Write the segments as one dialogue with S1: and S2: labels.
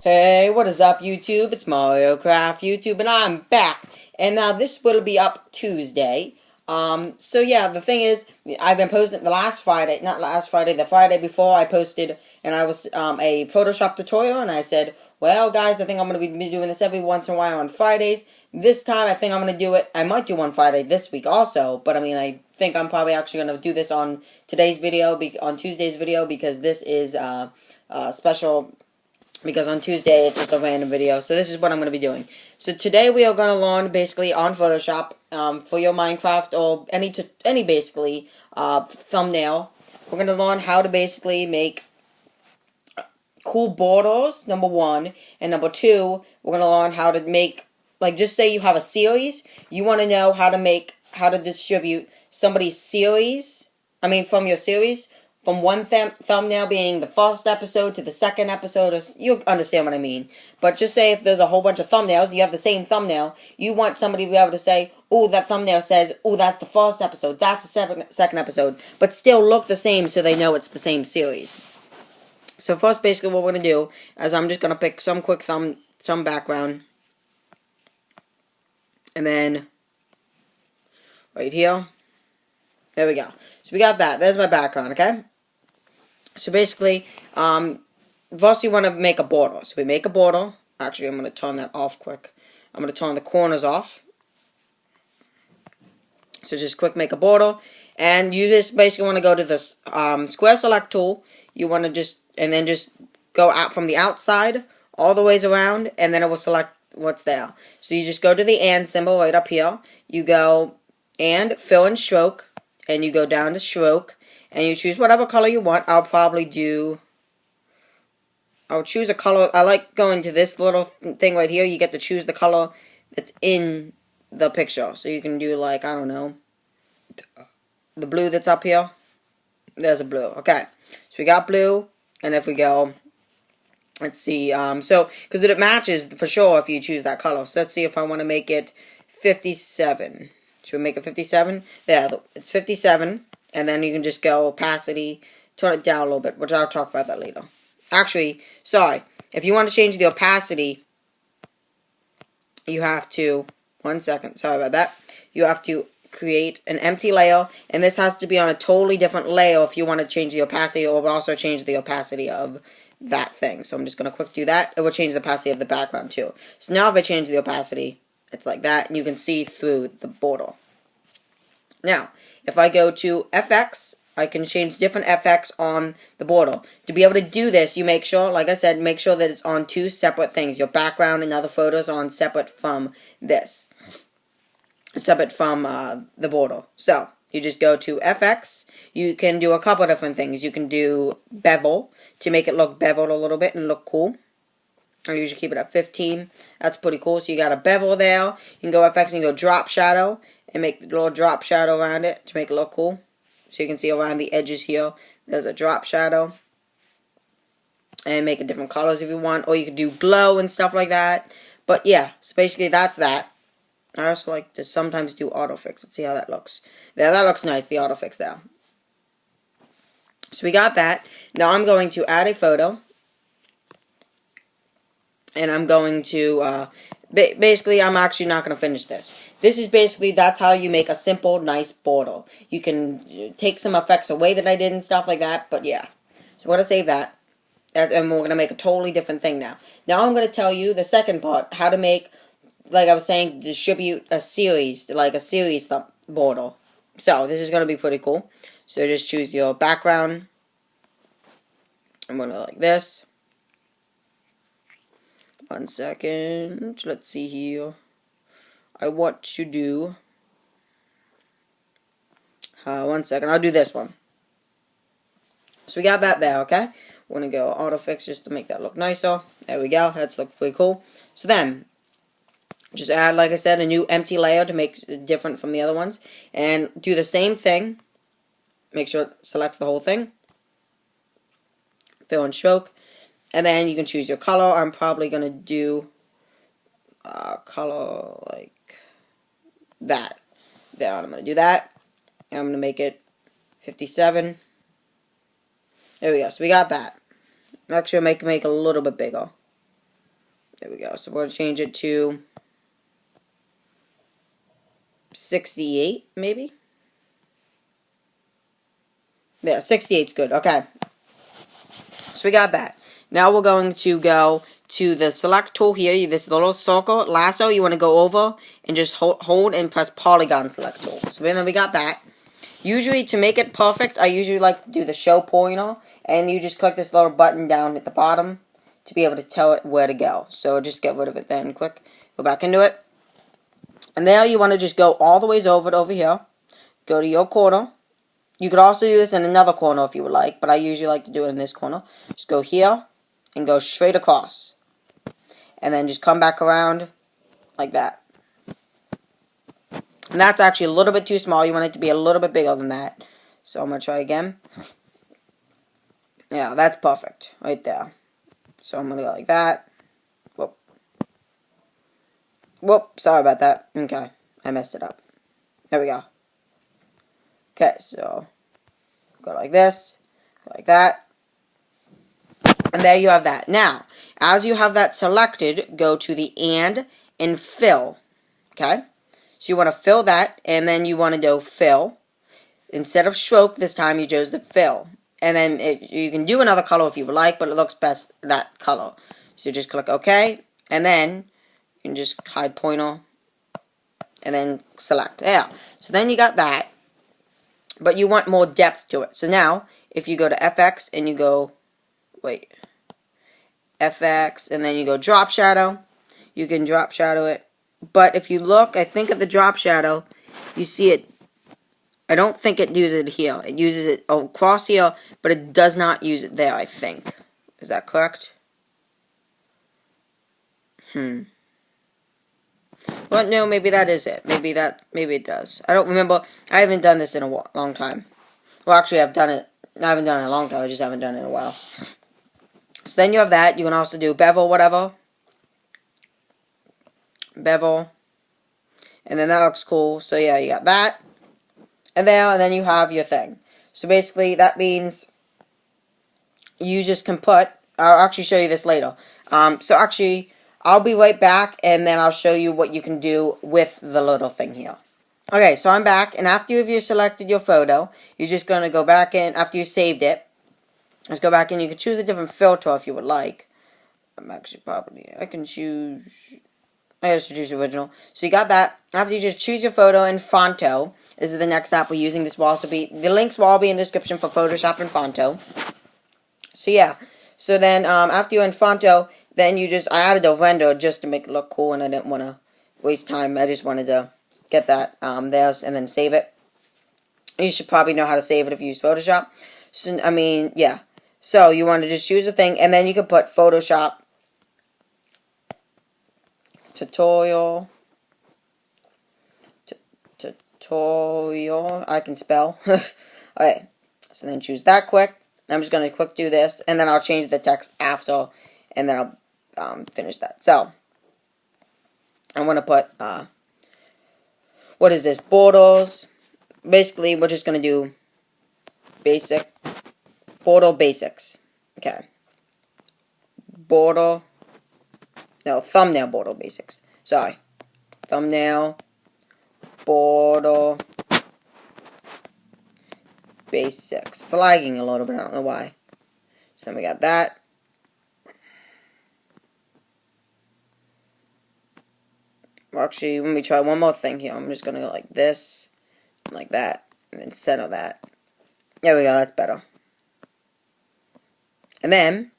S1: Hey, what is up, YouTube? It's Mario Craft YouTube, and I'm back. And now this will be up Tuesday. So yeah, the thing is, I've been posting the last Friday, not last Friday, the Friday before I posted, and I was a Photoshop tutorial, and I said, well, guys, I think I'm gonna be doing this every once in a while on Fridays. This time, I think I'm gonna do it. I might do one Friday this week also, but I mean, I think I'm probably actually gonna do this on today's video, on Tuesday's video, because this is special. Because on Tuesday it's just a random video. So this is what I'm going to be doing. So today we are going to learn basically on Photoshop for your Minecraft or any basically thumbnail. We're going to learn how to basically make cool borders, number one. And number two, we're going to learn how to make, like, just say you have a series. You want to know how to distribute somebody's series. From your series. From one thumbnail being the first episode to the second episode, you understand what I mean. But just say if there's a whole bunch of thumbnails, you have the same thumbnail, you want somebody to be able to say, oh, that thumbnail says, oh, that's the first episode, that's the second episode, but still look the same so they know it's the same series. So first, basically what we're going to do is I'm just going to pick some quick some background, and then right here, there we go. So we got that. There's my background, okay? So basically, first you want to make a border. So we make a border. Actually, I'm going to turn that off quick. I'm going to turn the corners off. So just quick make a border. And you just basically want to go to this square select tool. You want to just go out from the outside all the ways around. And then it will select what's there. So you just go to the and symbol right up here. You go and fill and stroke. And you go down to stroke. And you choose whatever color you want. I'll choose a color. I like going to this little thing right here. You get to choose the color that's in the picture. So you can do, like, I don't know, the blue that's up here. There's a blue. Okay. So we got blue. And if we go, let's see. Because it matches for sure if you choose that color. So let's see if I want to make it 57. Should we make it 57? There, it's 57. And then you can just go opacity, turn it down a little bit, which I'll talk about that later. Actually, sorry. If you want to change the opacity, you have to, 1 second, sorry about that. You have to create an empty layer, and this has to be on a totally different layer if you want to change the opacity, or also change the opacity of that thing. So I'm just going to quick do that. It will change the opacity of the background too. So now if I change the opacity, it's like that, and you can see through the border. Now, if I go to FX, I can change different FX on the border. To be able to do this, you make sure, like I said, make sure that it's on two separate things. Your background and other photos are on separate from this. Separate from the border. So, you just go to FX. You can do a couple different things. You can do bevel to make it look beveled a little bit and look cool. I usually keep it at 15. That's pretty cool. So you got a bevel there. You can go FX and go drop shadow and make the little drop shadow around it to make it look cool. So you can see around the edges here, there's a drop shadow. And make it different colors if you want. Or you could do glow and stuff like that. But yeah, so basically that's that. I also like to sometimes do autofix. Let's see how that looks. There, that looks nice, the autofix there. So we got that. Now I'm going to add a photo. And I'm going to, basically, I'm actually not going to finish this. This is basically, that's how you make a simple, nice border. You can take some effects away that I did and stuff like that, but yeah. So we're going to save that. And we're going to make a totally different thing now. Now I'm going to tell you the second part, how to make, like I was saying, distribute a series, like a series border. So this is going to be pretty cool. So just choose your background. I'm going to like this. 1 second. Let's see here. I want to do. 1 second. I'll do this one. So we got that there, okay? We're going to go autofix just to make that look nicer. There we go. That's look pretty cool. So then, just add, like I said, a new empty layer to make it different from the other ones. And do the same thing. Make sure it selects the whole thing. Fill and stroke. And then you can choose your color. I'm probably going to do color like that. There, I'm going to do that. And I'm going to make it 57. There we go. So we got that. Actually, I'll make it a little bit bigger. There we go. So we're going to change it to 68, maybe? There, 68's good. Okay. So we got that. Now we're going to go to the select tool here, this little circle lasso. You want to go over and just hold and press polygon select tool. So then we got that. Usually, to make it perfect, I usually like to do the show pointer, and you just click this little button down at the bottom to be able to tell it where to go. So just get rid of it then quick. Go back into it. And there you want to just go all the ways over here. Go to your corner. You could also do this in another corner if you would like, but I usually like to do it in this corner. Just go here and go straight across. And then just come back around like that. And that's actually a little bit too small. You want it to be a little bit bigger than that. So I'm going to try again. Yeah, that's perfect right there. So I'm going to go like that. Whoop. Whoop, sorry about that. Okay, I messed it up. There we go. Okay, so go like this, go like that, and there you have that. Now, as you have that selected, go to the and fill, okay? So you want to fill that, and then you want to go fill. Instead of stroke, this time you chose the fill. And then you can do another color if you would like, but it looks best that color. So you just click OK, and then you can just hide pointer, and then select. Yeah, so then you got that. But you want more depth to it. So now, if you go to FX and you go, FX, and then you go drop shadow, you can drop shadow it. But if you look, I think at the drop shadow, you see it, I don't think it uses it here. It uses it across here, but it does not use it there, I think. Is that correct? Well, no, maybe that is it. Maybe it does. I don't remember. I haven't done this in a long time. Well, actually, I've done it. I haven't done it in a long time. I just haven't done it in a while. So then you have that. You can also do bevel, whatever. Bevel. And then that looks cool. So yeah, you got that. And then you have your thing. So basically, that means you just can put. I'll actually show you this later. So actually, I'll be right back, and then I'll show you what you can do with the little thing here. Okay, so I'm back, and after you've selected your photo, you're just going to go back in, after you saved it, just go back in. You can choose a different filter if you would like. I can choose, I just choose original. So you got that. After you just choose your photo in Phonto, this is the next app we're using. This will also be, the links will all be in the description for PhotoShop and Phonto. So yeah, so then after you're in Phonto, then I added a render just to make it look cool, and I didn't want to waste time. I just wanted to get that there and then save it. You should probably know how to save it if you use Photoshop. So, I mean, yeah. So you want to just choose a thing, and then you can put Photoshop tutorial. I can spell. Alright, so then choose that quick. I'm just going to quick do this, and then I'll change the text after, and then I'll finish that. So, I'm going to put, what is this, borders. Basically, we're just going to do border basics. Okay. Thumbnail border basics. Sorry. Thumbnail border basics. It's lagging a little bit, I don't know why. So then we got that. Well, actually, let me try one more thing here. I'm just going to go like this, like that, and then center that. There we go, that's better. And then,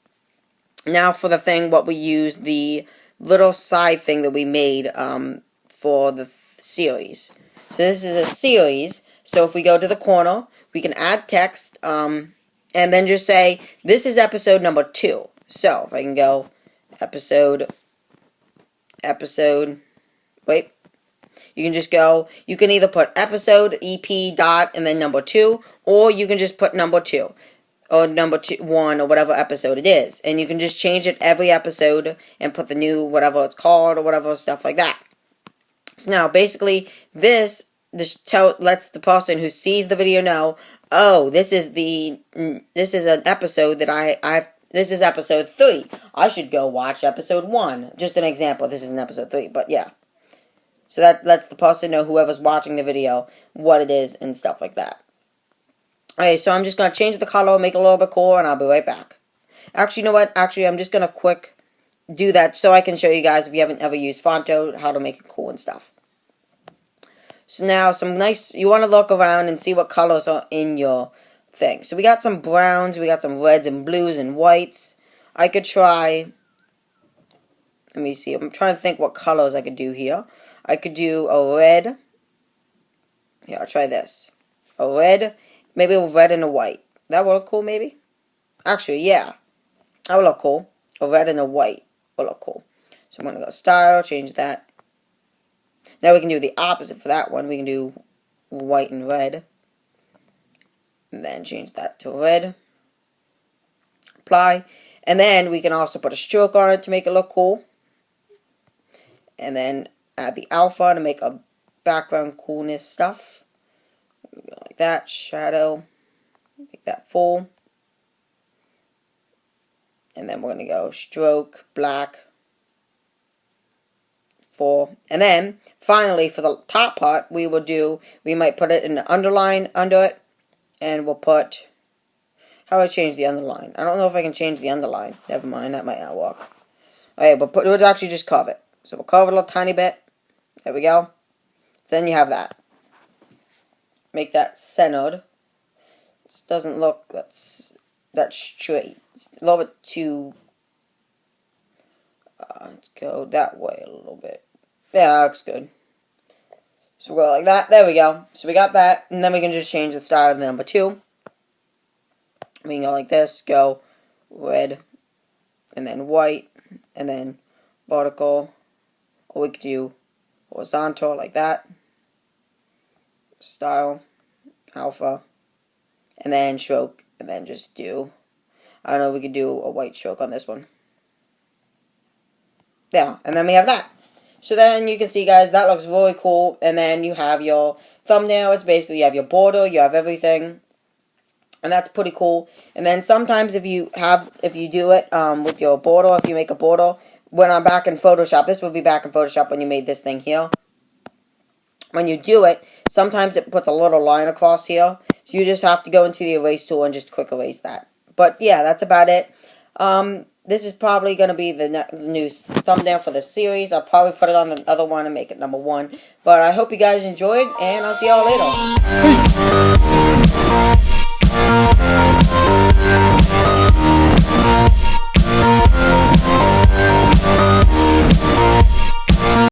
S1: now for the thing, what we use, the little side thing that we made for the series. So this is a series, so if we go to the corner, we can add text, and then just say, this is episode number 2. So, if I can go, episode, you can just go, you can either put episode, EP, dot, and then number 2, or you can just put number 2, or number 1, or whatever episode it is. And you can just change it every episode, and put the new, whatever it's called, or whatever, stuff like that. So now, basically, this lets the person who sees the video know, oh, this is an episode that This is episode 3. I should go watch episode 1. Just an example. This isn't episode 3, but yeah. So that lets the person know, whoever's watching the video, what it is and stuff like that. Okay, so I'm just going to change the color, make it a little bit cooler, and I'll be right back. Actually, you know what? Actually, I'm just going to quick do that so I can show you guys, if you haven't ever used Phonto, how to make it cool and stuff. So now, you want to look around and see what colors are in your thing. So we got some browns, we got some reds and blues and whites. I could try, let me see, I'm trying to think what colors I could do here. I could do a red. Here, I'll try this. A red, maybe a red and a white. That would look cool, maybe? Actually, yeah. That would look cool. A red and a white will look cool. So I'm going to go style, change that. Now we can do the opposite for that one. We can do white and red. And then change that to red. Apply. And then we can also put a stroke on it to make it look cool. And then add the alpha to make a background coolness stuff. Go like that. Shadow. Make that full. And then we're going to go stroke, black, full. And then, finally, for the top part, we might put it in the underline under it. And we'll put, how do I change the underline? I don't know if I can change the underline. Never mind, that might not work. Okay, but we'll actually just curve it. So we'll curve it a little tiny bit. There we go. Then you have that. Make that centered. This doesn't look that straight. It's a little bit too. Let's go that way a little bit. Yeah, that looks good. So we'll go like that. There we go. So we got that, and then we can just change the style to number 2. We can go like this. Go red, and then white, and then vertical. Or we could do horizontal like that. Style, alpha, and then stroke, and then just do, I don't know, we could do a white stroke on this one. Yeah, and then we have that. So then you can see, guys, that looks really cool. And then you have your thumbnail. It's basically, you have your border, you have everything. And that's pretty cool. And then sometimes if you do it with your border, if you make a border, when I'm back in Photoshop, this will be back in Photoshop when you made this thing here. When you do it, sometimes it puts a little line across here. So you just have to go into the erase tool and just quick erase that. But yeah, that's about it. This is probably going to be the new thumbnail for the series. I'll probably put it on the other one and make it number 1. But I hope you guys enjoyed, and I'll see y'all later. Peace!